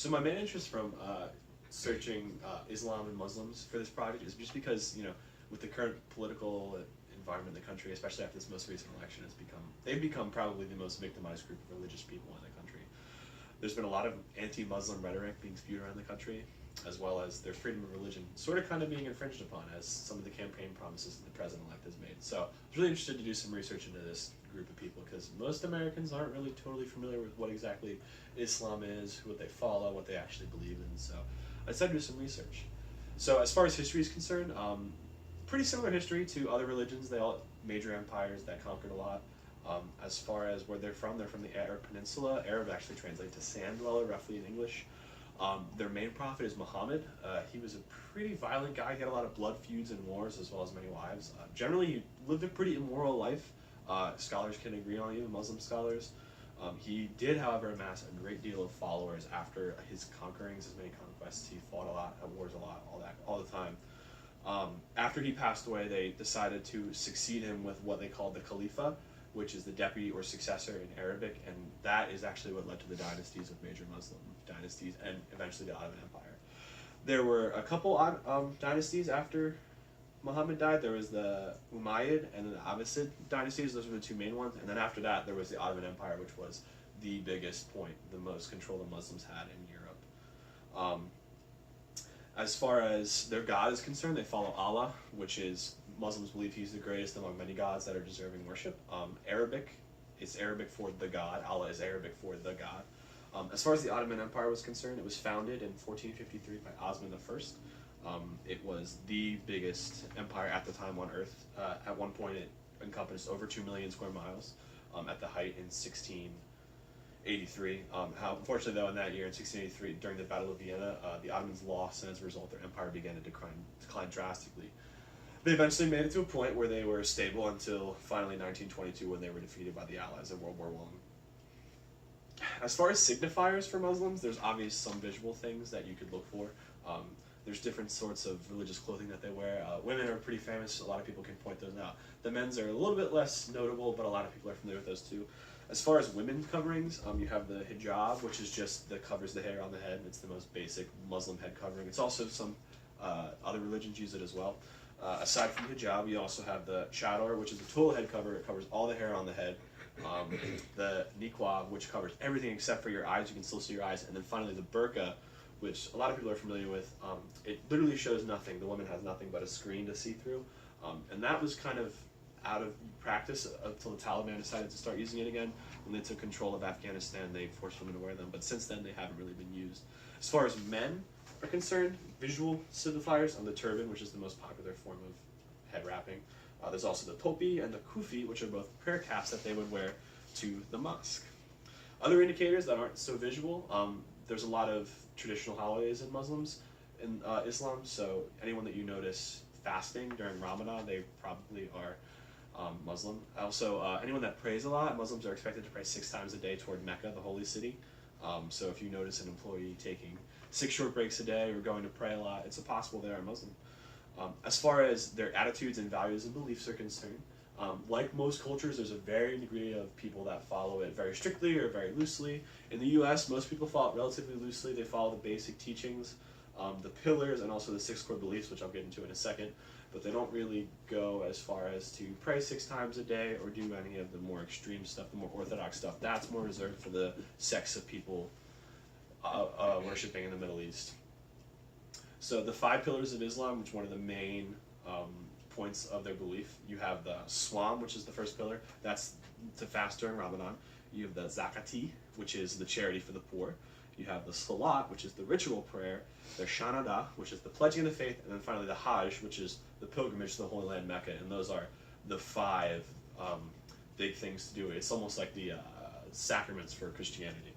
So my main interest from searching Islam and Muslims for this project is just because, with the current political environment in the country, especially after this most recent election, they've become probably the most victimized group of religious people in the country. There's been a lot of anti-Muslim rhetoric being spewed around the country, as well as their freedom of religion sort of kind of being infringed upon, as some of the campaign promises that the president-elect has made. So I was really interested to do some research into this group of people, because most Americans aren't really totally familiar with what exactly Islam is, what they follow, what they actually believe in. So I decided to do some research. So as far as history is concerned, pretty similar history to other religions. They all major empires that conquered a lot. As far as where they're from the Arab Peninsula. Arab actually translates to sand dweller, roughly in English. Their main prophet is Muhammad. He was a pretty violent guy. He had a lot of blood feuds and wars, as well as many wives. Generally, he lived a pretty immoral life. Scholars can agree on, even Muslim scholars. He did, however, amass a great deal of followers after his conquerings, his many conquests. He fought a lot, had wars a lot, all the time. After he passed away, they decided to succeed him with what they called the Khalifa, which is the deputy or successor in Arabic, and that is actually what led to the dynasties of major Muslim dynasties and eventually the Ottoman Empire. There were a couple dynasties after Muhammad died. There was the Umayyad and the Abbasid dynasties. Those were the two main ones. And then after that, there was the Ottoman Empire, which was the biggest point, the most control the Muslims had in Europe. As far as their God is concerned, they follow Allah, which is, Muslims believe he's the greatest among many gods that are deserving worship. Arabic, it's Arabic for the God. Allah is Arabic for the God. As far as the Ottoman Empire was concerned, it was founded in 1453 by Osman I. It was the biggest empire at the time on Earth. At one point, it encompassed over 2 million square miles at the height in 1683. Unfortunately, though, in that year, in 1683, during the Battle of Vienna, the Ottomans lost, and as a result, their empire began to decline drastically. They eventually made it to a point where they were stable until finally 1922, when they were defeated by the Allies in World War I. As far as signifiers for Muslims, there's obviously some visual things that you could look for. There's different sorts of religious clothing that they wear. Women are pretty famous. A lot of people can point those out. The men's are a little bit less notable, but a lot of people are familiar with those too. As far as women's coverings, you have the hijab, which is just that covers the hair on the head. It's the most basic Muslim head covering. It's also some other religions use it as well. Aside from hijab, you also have the chador, which is the total head cover. It covers all the hair on the head. The niqab, which covers everything except for your eyes. You can still see your eyes. And then finally the burqa, which a lot of people are familiar with. It literally shows nothing. The woman has nothing but a screen to see through. And that was kind of out of practice until the Taliban decided to start using it again. When they took control of Afghanistan, they forced women to wear them. But since then, they haven't really been used. As far as men are concerned, visual signifiers on the turban, which is the most popular form of head wrapping. There's also the topi and the kufi, which are both prayer caps that they would wear to the mosque. Other indicators that aren't so visual, there's a lot of traditional holidays in Islam, so anyone that you notice fasting during Ramadan, they probably are Muslim. Also, anyone that prays a lot, Muslims are expected to pray 6 times a day toward Mecca, the holy city. So if you notice an employee taking 6 short breaks a day or going to pray a lot, it's possible they are Muslim. As far as their attitudes and values and beliefs are concerned, like most cultures, there's a varying degree of people that follow it very strictly or very loosely. In the US, most people follow it relatively loosely. They follow the basic teachings, the pillars, and also the 6 core beliefs, which I'll get into in a second. But they don't really go as far as to pray 6 times a day or do any of the more extreme stuff, the more orthodox stuff. That's more reserved for the sects of people worshipping in the Middle East. So the 5 pillars of Islam, which is one of the main points of their belief. You have the Swam, which is the first pillar. That's to fast during Ramadan. You have the Zakati, which is the charity for the poor. You have the Salat, which is the ritual prayer. The Shanada, which is the pledging of the faith. And then finally the Hajj, which is the pilgrimage to the Holy Land, Mecca. And those are the 5 big things to do. It's almost like the sacraments for Christianity.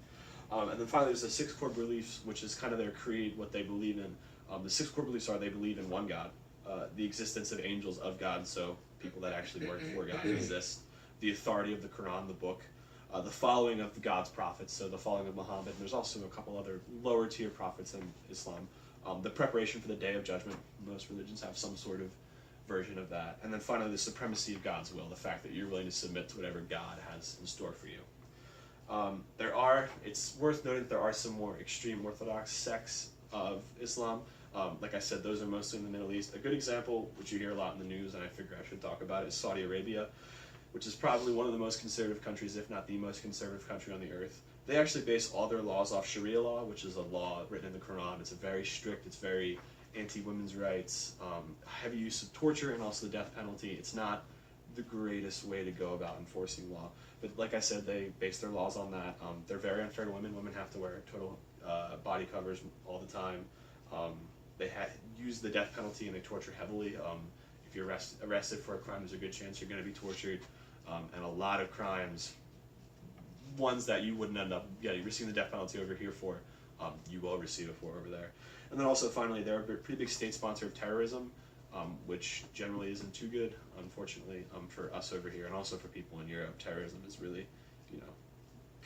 And then finally there's the 6 core beliefs, which is kind of their creed, what they believe in. The 6 core beliefs are they believe in one God, the existence of angels of God, so people that actually work for God exist, the authority of the Quran, the book, the following of God's prophets, so the following of Muhammad, and there's also a couple other lower tier prophets in Islam, the preparation for the Day of Judgment. Most religions have some sort of version of that. And then finally the supremacy of God's will, the fact that you're willing to submit to whatever God has in store for you. It's worth noting that there are some more extreme Orthodox sects of Islam. Like I said, those are mostly in the Middle East. A good example, which you hear a lot in the news, and I figure I should talk about, is Saudi Arabia, which is probably one of the most conservative countries, if not the most conservative country on the earth. They actually base all their laws off Sharia law, which is a law written in the Quran. It's a very strict, it's very anti-women's rights, heavy use of torture, and also the death penalty. It's not the greatest way to go about enforcing law. But like I said, they base their laws on that. They're very unfair to women. Women have to wear total body covers all the time. They use the death penalty and they torture heavily. If you're arrested for a crime, there's a good chance you're going to be tortured. And a lot of crimes, ones that you wouldn't end up receiving the death penalty over here for, you will receive it for over there. And then also finally, they're a pretty big state sponsor of terrorism, which generally isn't too good, unfortunately, for us over here, and also for people in Europe. Terrorism is really,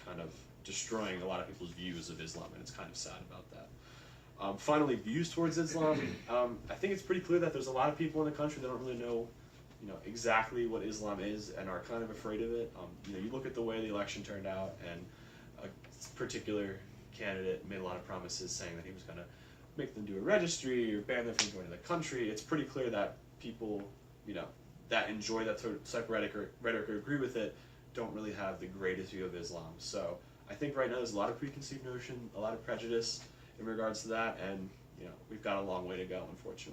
kind of destroying a lot of people's views of Islam, and it's kind of sad about that. Finally, views towards Islam. I think it's pretty clear that there's a lot of people in the country that don't really know, exactly what Islam is and are kind of afraid of it. You look at the way the election turned out, and a particular candidate made a lot of promises saying that he was going to make them do a registry or ban them from going to the country. It's pretty clear that people, that enjoy that type of rhetoric or agree with it, don't really have the greatest view of Islam. So I think right now there's a lot of preconceived notion, a lot of prejudice in regards to that, and we've got a long way to go, unfortunately.